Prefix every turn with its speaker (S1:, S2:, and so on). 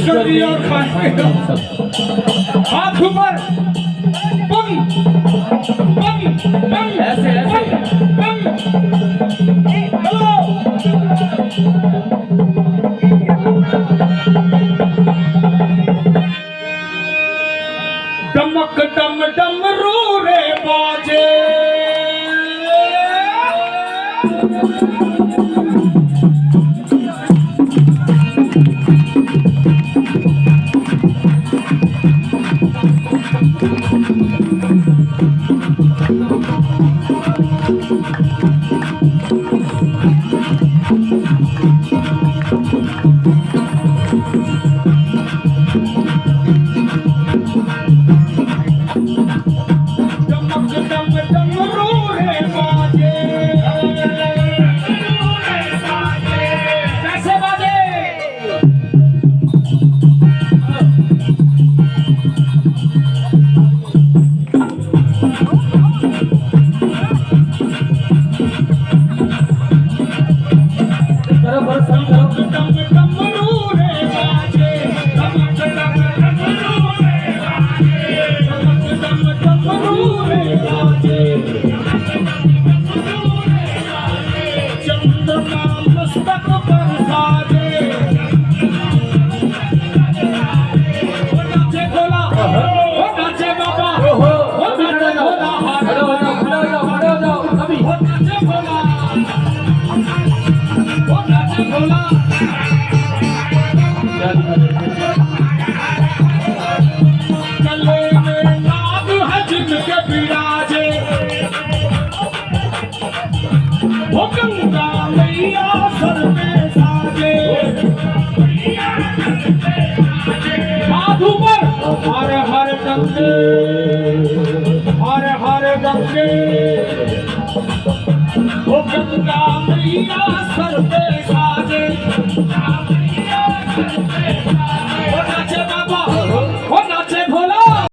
S1: कर दिया और खाने के हाथ ऊपर बंद बंद बंद
S2: ऐसे ऐसे
S1: बंद हेलो डमक डम डमरू रे बाजे हर हर गंगे हर हर गंगे ओ गंगा मैया